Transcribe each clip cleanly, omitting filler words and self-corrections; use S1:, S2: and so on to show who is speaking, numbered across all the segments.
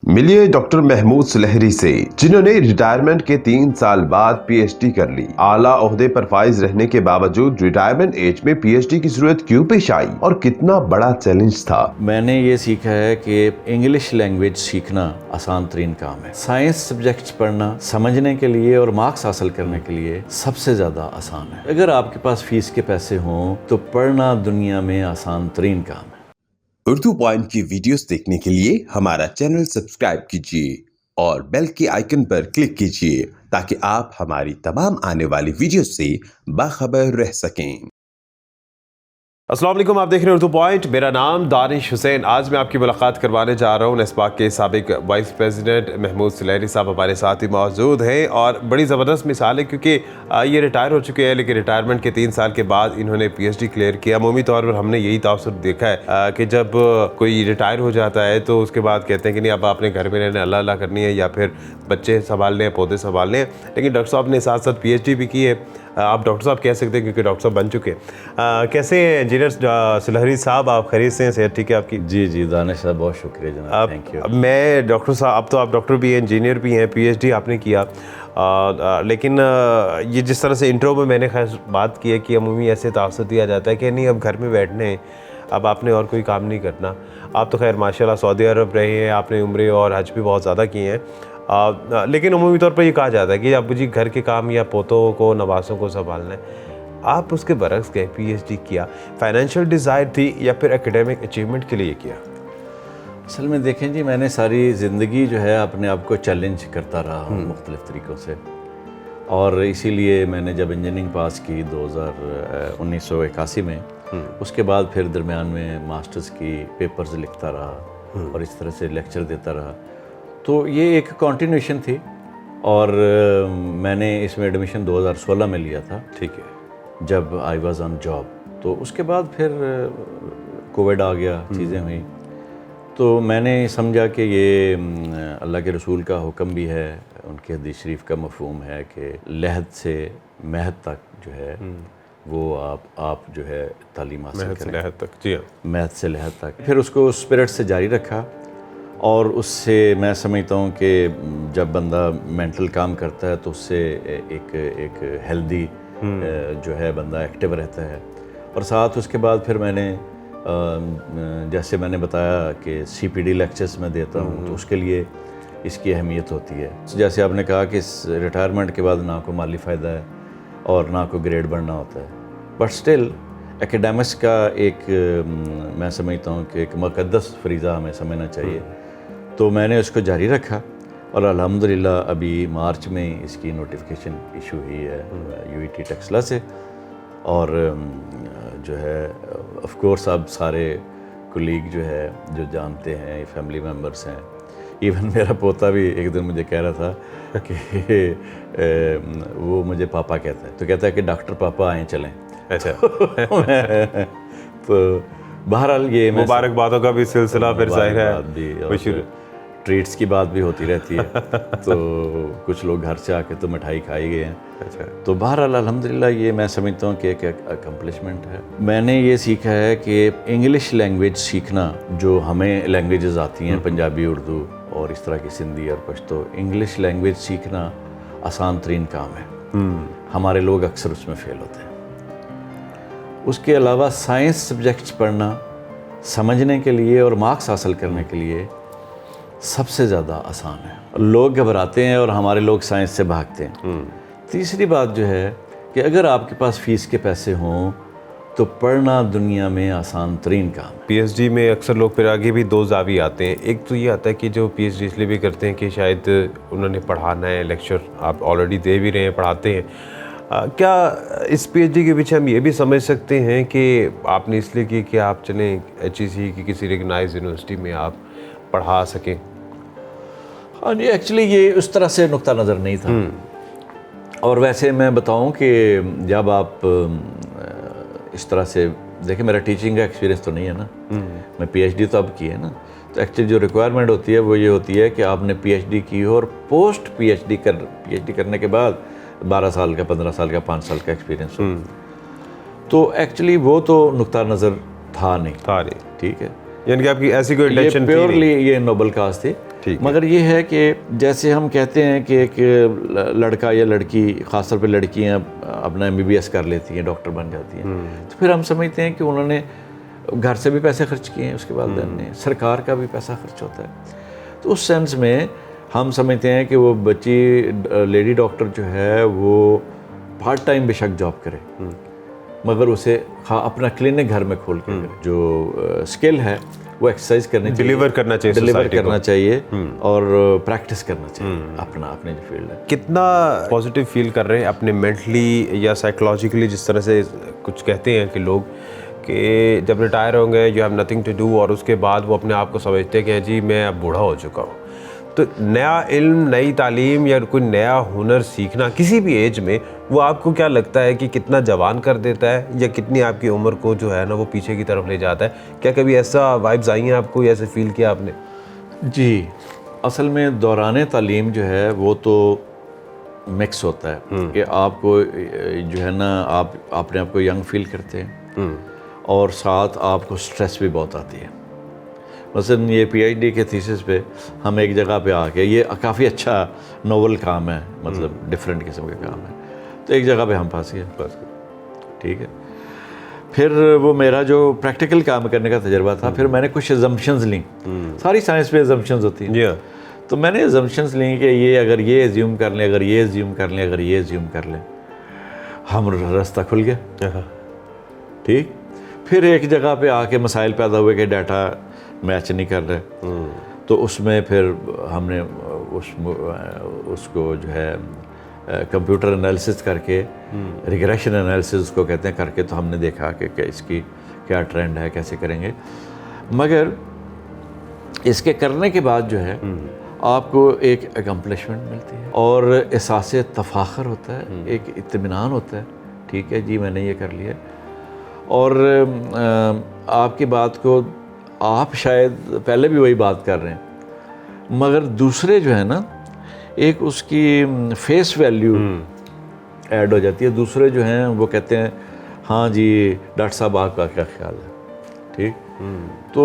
S1: ملیے ڈاکٹر محمود سلیہری سے، جنہوں نے ریٹائرمنٹ کے 3 سال بعد پی ایچ ڈی کر لی۔ اعلیٰ عہدے پر فائز رہنے کے باوجود ریٹائرمنٹ ایج میں پی ایچ ڈی کی ضرورت کیوں پیش آئی اور کتنا بڑا چیلنج تھا؟
S2: میں نے یہ سیکھا ہے کہ انگلش لینگویج سیکھنا آسان ترین کام ہے۔ سائنس سبجیکٹس پڑھنا سمجھنے کے لیے اور مارکس حاصل کرنے کے لیے سب سے زیادہ آسان ہے۔ اگر آپ کے پاس فیس کے پیسے ہوں تو پڑھنا دنیا میں آسان ترین کام ہے۔
S1: اردو پوائنٹ کی ویڈیوز دیکھنے کے لیے ہمارا چینل سبسکرائب کیجیے اور بیل کے آئیکن پر کلک کیجیے تاکہ آپ ہماری تمام آنے والی ویڈیوز سے باخبر رہ سکیں۔ السلام علیکم، آپ دیکھ رہے ہیں اردو پوائنٹ، میرا نام دانش حسین۔ آج میں آپ کی ملاقات کروانے جا رہا ہوں نیسپاک کے سابق وائس پریزیڈنٹ محمود سلیہری صاحب ہمارے ساتھ ہی موجود ہیں، اور بڑی زبردست مثال ہے کیونکہ یہ ریٹائر ہو چکے ہیں، لیکن ریٹائرمنٹ کے 3 سال کے بعد انہوں نے پی ایچ ڈی کلیئر کیا۔ عمومی طور پر ہم نے یہی تاثر دیکھا ہے کہ جب کوئی ریٹائر ہو جاتا ہے تو اس کے بعد کہتے ہیں کہ نہیں، اب آپ نے گھر میں رہنا، اللہ اللہ کرنی ہے، یا پھر بچے سنبھالنے ہیں، پودے سنبھالنے ہیں۔ لیکن ڈاکٹر صاحب نے ساتھ ساتھ پی ایچ ڈی بھی کی ہے، آپ ڈاکٹر صاحب کہہ سکتے ہیں کیونکہ ڈاکٹر صاحب بن چکے ہیں۔ کیسے ہیں انجینئر سلیہری صاحب، آپ خیریت سے ہیں؟ صحت ٹھیک ہے آپ کی؟
S2: جی دانش صاحب، بہت شکریہ جناب، تھینک یو۔
S1: میں ڈاکٹر صاحب، اب تو آپ ڈاکٹر بھی ہیں، انجینئر بھی ہیں، پی ایچ ڈی آپ نے کیا، لیکن یہ جس طرح سے انٹرو میں میں نے خیر بات کی ہے کہ عمومی ایسے تاثر دیا جاتا ہے کہ نہیں اب گھر میں بیٹھنے ہیں، اب آپ نے اور کوئی کام نہیں کرنا۔ آپ تو خیر ماشاءاللہ سعودی عرب رہے ہیں، آپ نے عمرے اور حج بھی بہت زیادہ کیے ہیں، لیکن عمومی طور پر یہ کہا جاتا ہے کہ اب جی گھر کے کام یا پوتوں کو، نواسوں کو سنبھالنا ہے۔ آپ اس کے برعکس گئے، پی ایچ ڈی کیا، فائنینشیل ڈیزائر تھی یا پھر اکیڈیمک اچیومنٹ کے لیے کیا؟
S2: اصل میں دیکھیں جی، میں نے ساری زندگی جو ہے اپنے آپ کو چیلنج کرتا رہا ہوں مختلف طریقوں سے، اور اسی لیے میں نے جب انجینئرنگ پاس کی 1981 میں، اس کے بعد پھر درمیان میں ماسٹرز کی پیپرز لکھتا رہا اور اس طرح سے لیکچر دیتا رہا، تو یہ ایک کنٹینیوشن تھی، اور میں نے اس میں ایڈمیشن 2016 میں لیا تھا، ٹھیک ہے، جب آئی واز آن جاب۔ تو اس کے بعد پھر کووڈ آ گیا، چیزیں ہوئیں، تو میں نے سمجھا کہ یہ اللہ کے رسول کا حکم بھی ہے، ان کی حدیث شریف کا مفہوم ہے کہ لحد سے مہد تک جو ہے وہ آپ جو ہے تعلیم حاصل کریں،
S1: لحد تک، جی ہاں،
S2: مہد سے لحد تک۔ پھر اس کو اسپرٹ سے جاری رکھا، اور اس سے میں سمجھتا ہوں کہ جب بندہ مینٹل کام کرتا ہے تو اس سے ایک ہیلدی جو ہے بندہ ایکٹیو رہتا ہے۔ اور ساتھ اس کے بعد پھر میں نے جیسے میں نے بتایا کہ سی پی ڈی لیکچرز میں دیتا ہوں، تو اس کے لیے اس کی اہمیت ہوتی ہے۔ جیسے آپ نے کہا کہ ریٹائرمنٹ کے بعد نہ کوئی مالی فائدہ ہے اور نہ کوئی گریڈ بڑھنا ہوتا ہے، بٹ سٹل ایکیڈیمکس کا ایک میں سمجھتا ہوں کہ ایک مقدس فریضہ ہمیں سمجھنا چاہیے، تو میں نے اس کو جاری رکھا، اور الحمدللہ ابھی مارچ میں اس کی نوٹیفیکیشن ایشو ہوئی ہے یو ای ٹی ٹیکسلا سے، اور جو ہے آف کورس اب سارے کولیگ جو ہے جو جانتے ہیں، فیملی ممبرس ہیں، ایون میرا پوتا بھی ایک دن مجھے کہہ رہا تھا کہ وہ مجھے پاپا کہتا ہے، تو کہتا ہے کہ ڈاکٹر پاپا آئیں چلیں۔ اچھا، تو بہرحال یہ
S1: مبارکبادوں کا بھی سلسلہ پھر ظاہر ہے،
S2: ٹریٹس کی بات بھی ہوتی رہتی ہے، تو کچھ لوگ گھر سے آ کے تو مٹھائی کھائی گئے ہیں، تو بہرحال الحمدللہ یہ میں سمجھتا ہوں کہ ایک اکمپلشمنٹ ہے۔ میں نے یہ سیکھا ہے کہ انگلش لینگویج سیکھنا، جو ہمیں لینگویجز آتی ہیں پنجابی، اردو اور اس طرح کی سندھی اور پشتو، انگلش لینگویج سیکھنا آسان ترین کام ہے، ہمارے لوگ اکثر اس میں فیل ہوتے ہیں۔ اس کے علاوہ سائنس سبجیکٹس پڑھنا سمجھنے کے لیے اور مارکس حاصل کرنے کے لیے سب سے زیادہ آسان ہے۔ لوگ گھبراتے ہیں اور ہمارے لوگ سائنس سے بھاگتے ہیں۔ تیسری بات جو ہے کہ اگر آپ کے پاس فیس کے پیسے ہوں تو پڑھنا دنیا میں آسان ترین کام ہے۔
S1: پی ایچ ڈی میں اکثر لوگ پھر آگے بھی 2 زاویے آتے ہیں، ایک تو یہ آتا ہے کہ جو پی ایچ ڈی اس لیے بھی کرتے ہیں کہ شاید انہوں نے پڑھانا ہے، لیکچر آپ آلریڈی دے بھی رہے ہیں، پڑھاتے ہیں۔ کیا اس پی ایچ ڈی کے پیچھے ہم یہ بھی سمجھ سکتے ہیں کہ آپ نے اس لیے کی کہ آپ چلیں ایچ ای سی کی کسی ریکگنائز یونیورسٹی میں آپ پڑھا سکیں؟
S2: ہاں جی، ایکچولی یہ اس طرح سے نقطہ نظر نہیں تھا، اور ویسے میں بتاؤں کہ جب آپ اس طرح سے دیکھیں، میرا ٹیچنگ کا ایکسپیرینس تو نہیں ہے نا، میں پی ایچ ڈی تو اب کی ہے نا، تو ایکچولی جو ریکوائرمنٹ ہوتی ہے وہ یہ ہوتی ہے کہ آپ نے پی ایچ ڈی کی ہو اور پوسٹ پی ایچ ڈی کرنے کے بعد 12 سال کا، 15 سال کا، 5 سال کا ایکسپیرینس ہو، تو ایکچولی وہ تو نقطہ نظر تھا نہیں، ٹھیک ہے،
S1: یعنی کہ آپ کی ایسی کوئی انٹینشن تھی نہیں؟
S2: پیورلی یہ نوبل کاز تھی، مگر یہ ہے کہ جیسے ہم کہتے ہیں کہ ایک لڑکا یا لڑکی، خاص طور پہ لڑکیاں اپنا MBBS کر لیتی ہیں، ڈاکٹر بن جاتی ہیں، تو پھر ہم سمجھتے ہیں کہ انہوں نے گھر سے بھی پیسے خرچ کیے ہیں، اس کے والدین نے، سرکار کا بھی پیسہ خرچ ہوتا ہے، تو اس سینس میں ہم سمجھتے ہیں کہ وہ بچی لیڈی ڈاکٹر جو ہے وہ پارٹ ٹائم بے شک جاب کرے، مگر اسے اپنا کلینک گھر میں کھول کے جو اسکل ہے وہ ایکسرسائز کرنی چاہیے، ڈیلیور کرنا چاہیے اور پریکٹس کرنا چاہیے اپنے جو فیلڈ ہے۔
S3: کتنا پازیٹیو فیل کر رہے ہیں اپنے مینٹلی یا سائیکولوجیکلی، جس طرح سے کچھ کہتے ہیں کہ لوگ کہ جب ریٹائر ہوں گے you have nothing to do, اور اس کے بعد وہ اپنے آپ کو سمجھتے ہیں کہ جی میں اب بوڑھا ہو چکا ہوں، تو نیا علم، نئی تعلیم یا کوئی نیا ہنر سیکھنا کسی بھی ایج میں، وہ آپ کو کیا لگتا ہے کہ کتنا جوان کر دیتا ہے یا کتنی آپ کی عمر کو جو ہے نا وہ پیچھے کی طرف لے جاتا ہے؟ کیا کبھی ایسا وائبز آئی ہیں آپ کو یا ایسے فیل کیا آپ نے؟
S2: جی، اصل میں دوران تعلیم جو ہے وہ تو مکس ہوتا ہے کہ آپ کو جو ہے نا آپ اپنے آپ کو ینگ فیل کرتے ہیں اور ساتھ آپ کو سٹریس بھی بہت آتی ہے۔ مثلاً یہ PhD کے تھیسس پہ ہم ایک جگہ پہ آ کے، یہ کافی اچھا نوول کام ہے، مطلب ڈفرینٹ قسم کا کام ہے، تو ایک جگہ پہ ہم پھنس گئے، ٹھیک ہے۔ پھر وہ میرا جو پریکٹیکل کام کرنے کا تجربہ تھا، پھر میں نے کچھ ایزمپشنز لیں، ساری سائنس پہ ایزمپشنز ہوتی ہیں، تو میں نے ایزمپشنز لیں کہ یہ اگر یہ ایزیوم کر لیں، اگر یہ ایزیوم کر لیں، اگر یہ ایزیوم کر لیں، ہم راستہ کھل گیا، ٹھیک۔ پھر ایک جگہ پہ آ کے مسائل پیدا ہوئے کہ ڈیٹا میچ نہیں کر رہے، تو اس میں پھر ہم نے اس کو جو ہے کمپیوٹر انالیسس کر کے، ریگریشن انالیسس اس کو کہتے ہیں، کر کے تو ہم نے دیکھا کہ اس کی کیا ٹرینڈ ہے، کیسے کریں گے۔ مگر اس کے کرنے کے بعد جو ہے آپ کو ایک اکمپلشمنٹ ملتی ہے اور احساس تفاخر ہوتا ہے، ایک اطمینان ہوتا ہے، ٹھیک ہے جی میں نے یہ کر لیا، اور آپ کی بات کو آپ شاید پہلے بھی وہی بات کر رہے ہیں، مگر دوسرے جو ہے نا ایک اس کی فیس ویلیو ایڈ ہو جاتی ہے، دوسرے جو ہیں وہ کہتے ہیں ہاں جی ڈاکٹر صاحب آپ کا کیا خیال ہے، ٹھیک۔ تو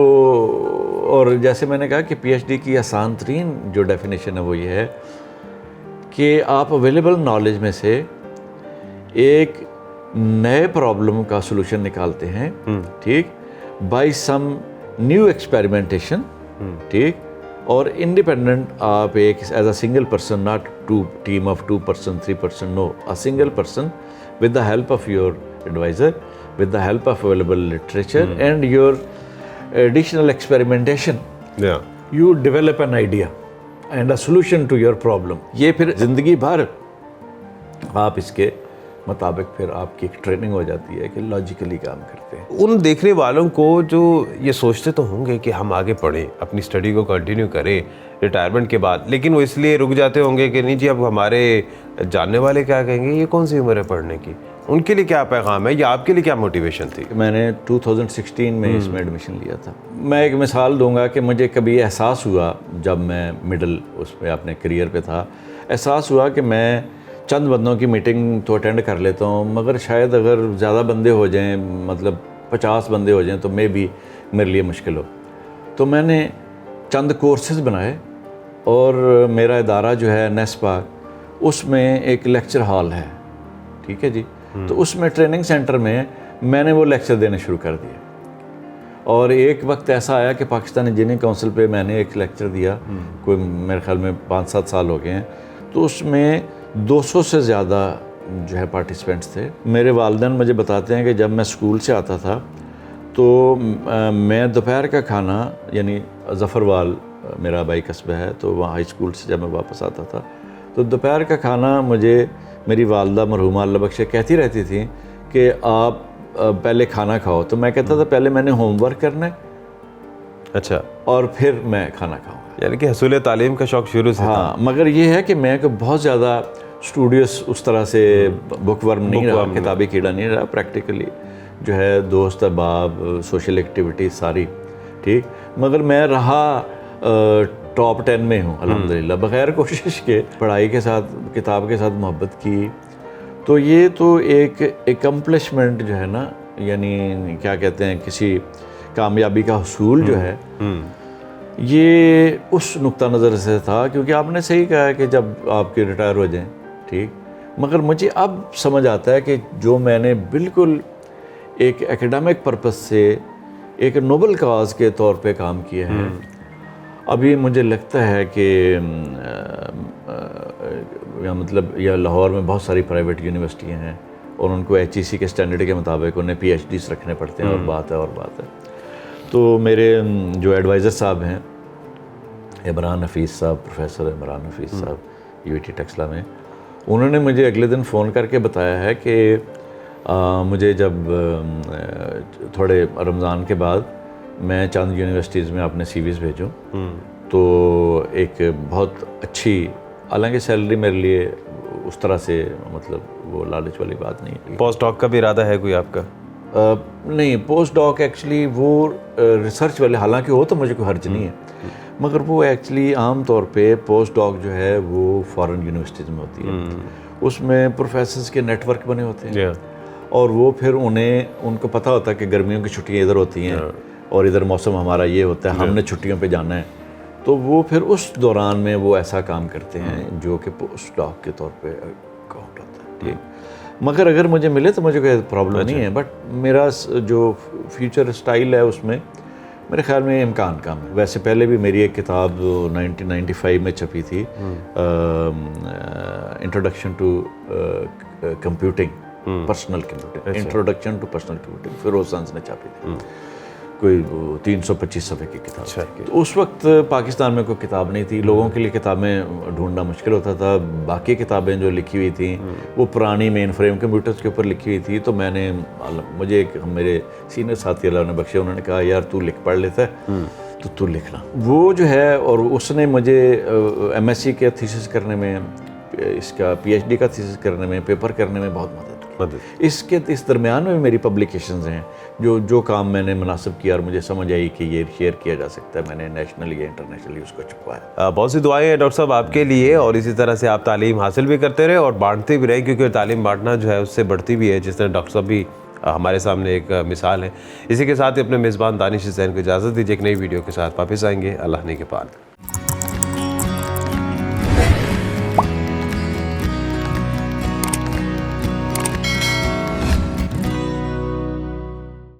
S2: اور جیسے میں نے کہا کہ PhD کی آسان ترین جو ڈیفینیشن ہے وہ یہ ہے کہ آپ اویلیبل نالج میں سے ایک نئے پرابلم کا سلوشن نکالتے ہیں، ٹھیک، بائی سم نیو ایکسپیریمنٹیشن، ٹھیک، اور انڈیپینڈنٹ آپ ایک as a single person, not team of 2 person 3 person، no, a single person with the help of your advisor, with the help of available literature and your additional experimentation, you develop an idea and a solution to your problem. یہ پھر زندگی بھر آپ اس کے مطابق پھر آپ کی ایک ٹریننگ ہو جاتی ہے کہ لاجیکلی کام کرتے ہیں۔
S3: ان دیکھنے والوں کو جو یہ سوچتے تو ہوں گے کہ ہم آگے پڑھیں، اپنی اسٹڈی کو کنٹینیو کریں ریٹائرمنٹ کے بعد، لیکن وہ اس لیے رک جاتے ہوں گے کہ نہیں جی اب ہمارے جاننے والے کیا کہیں گے، یہ کون سی عمر ہے پڑھنے کی، ان کے لیے کیا پیغام ہے یا آپ کے لیے کیا موٹیویشن تھی؟
S2: میں نے 2016 میں اس میں ایڈمیشن لیا تھا۔ میں ایک مثال دوں گا کہ مجھے کبھی احساس ہوا جب میں مڈل اس پہ اپنے کریئر پہ تھا، احساس ہوا کہ میں چند بندوں کی میٹنگ تو اٹینڈ کر لیتا ہوں، مگر شاید اگر زیادہ بندے ہو جائیں، مطلب 50 بندے ہو جائیں تو میں بھی میرے لیے مشکل ہو، تو میں نے چند کورسز بنائے، اور میرا ادارہ جو ہے نیسپا، اس میں ایک لیکچر ہال ہے، ٹھیک ہے جی، تو اس میں ٹریننگ سینٹر میں میں نے وہ لیکچر دینے شروع کر دیے، اور ایک وقت ایسا آیا کہ پاکستان انجینئرنگ کونسل پہ میں نے ایک لیکچر دیا، کوئی میرے خیال میں 5-7 سال ہو گئے ہیں، تو اس میں 200 سے زیادہ جو ہے پارٹیسپینٹس تھے۔ میرے والدین مجھے بتاتے ہیں کہ جب میں اسکول سے آتا تھا تو میں دوپہر کا کھانا، یعنی ظفروال میرا آبائی قصبہ ہے، تو وہاں ہائی اسکول سے جب میں واپس آتا تھا تو دوپہر کا کھانا مجھے میری والدہ مرحومہ اللہ بخشے کہتی رہتی تھی کہ آپ پہلے کھانا کھاؤ، تو میں کہتا تھا پہلے میں نے ہوم ورک کرنا ہے،
S3: اچھا،
S2: اور پھر میں کھانا کھاؤں گا،
S3: یعنی کہ حصول تعلیم کا شوق شروع سے تھا۔
S2: ہاں، مگر یہ ہے کہ میں بہت زیادہ اسٹوڈیوس اس طرح سے بک ورم نہیں رہا، کتابی کیڑا نہیں رہا، پریکٹیکلی جو ہے دوست احباب، سوشل ایکٹیویٹی ساری ٹھیک، مگر میں رہا ٹاپ 10 میں ہوں الحمدللہ، بغیر کوشش کے، پڑھائی کے ساتھ، کتاب کے ساتھ محبت کی، تو یہ تو ایک اکمپلشمنٹ جو ہے نا، یعنی کیا کہتے ہیں، کسی کامیابی کا حصول جو ہے، یہ اس نقطہ نظر سے تھا کیونکہ آپ نے صحیح کہا ہے کہ جب آپ کے ریٹائر ہو جائیں ٹھیک، مگر مجھے اب سمجھ آتا ہے کہ جو میں نے بالکل ایک ایکیڈیمک پرپس سے ایک نوبل کاز کے طور پہ کام کیا ہے، ابھی مجھے لگتا ہے کہ مطلب یا لاہور میں بہت ساری پرائیویٹ یونیورسٹیاں ہیں اور ان کو HEC کے اسٹینڈرڈ کے مطابق انہیں PhDs رکھنے پڑتے ہیں، اور بات ہے تو میرے جو ایڈوائزر صاحب ہیں عمران حفیظ صاحب، پروفیسر عمران حفیظ صاحب UET ٹیکسلا میں، انہوں نے مجھے اگلے دن فون کر کے بتایا ہے کہ مجھے جب تھوڑے رمضان کے بعد میں چند یونیورسٹیز میں اپنے CVs بھیجوں تو ایک بہت اچھی، حالانکہ سیلری میرے لیے اس طرح سے مطلب وہ لالچ والی بات نہیں ہے۔
S3: پوسٹ ڈاک کا بھی ارادہ ہے کوئی آپ کا؟
S2: نہیں، پوسٹ ڈاک ایکچولی وہ ریسرچ والے، حالانکہ وہ تو مجھے کوئی حرج نہیں ہے، مگر وہ ایکچولی عام طور پہ پوسٹ ڈاک جو ہے وہ فارن یونیورسٹیز میں ہوتی ہے، اس میں پروفیسرز کے نیٹ ورک بنے ہوتے ہیں اور وہ پھر ان کو پتہ ہوتا ہے کہ گرمیوں کی چھٹیاں ادھر ہوتی ہیں اور ادھر موسم ہمارا یہ ہوتا ہے، ہم نے چھٹیوں پہ جانا ہے، تو وہ پھر اس دوران میں وہ ایسا کام کرتے ہیں جو کہ پوسٹ ڈاک کے طور پہ کاؤنٹ ہوتا ہے ٹھیک۔ مگر اگر مجھے ملے تو مجھے کوئی پرابلم نہیں ہے، بٹ میرا جو فیوچر اسٹائل ہے اس میں میرے خیال میں امکان کم ہے۔ ویسے پہلے بھی میری ایک کتاب 1995 میں چھپی تھی، introduction to computing, personal computing, introduction to personal computing, Feroz Sons نے چھاپی تھی، کوئی 325 صفحے کی کتاب۔ تو اس وقت پاکستان میں کوئی کتاب نہیں تھی، لوگوں کے لیے کتابیں ڈھونڈنا مشکل ہوتا تھا، باقی کتابیں جو لکھی ہوئی تھیں وہ پرانی مین فریم کمپیوٹرز کے اوپر لکھی ہوئی تھی، تو میں نے مجھے ایک میرے سینئر ساتھی اللہ نے بخشے، انہوں نے کہا یار تو لکھ پڑھ لیتا ہے تو تو لکھنا، وہ جو ہے، اور اس نے مجھے MSc کے تھیسس کرنے میں، اس کا PhD کا تھیسس کرنے میں، پیپر کرنے میں بہت مدد۔ اس درمیان میں میری پبلیکیشنز ہیں جو کام میں نے مناسب کیا اور مجھے سمجھ آئی کہ یہ شیئر کیا جا سکتا ہے، میں نے نیشنلی یا انٹرنیشنلی اس کو چھپوایا۔
S3: بہت سی دعائیں ہیں ڈاکٹر صاحب آپ کے لیے، اور اسی طرح سے آپ تعلیم حاصل بھی کرتے رہے اور بانٹتے بھی رہے، کیونکہ تعلیم بانٹنا جو ہے اس سے بڑھتی بھی ہے، جس طرح ڈاکٹر صاحب بھی ہمارے سامنے ایک مثال ہے۔ اسی کے ساتھ ہی اپنے میزبان دانش حسین کو اجازت دیجیے، ایک نئی ویڈیو کے ساتھ واپس آئیں گے، اللہ نے کے پال۔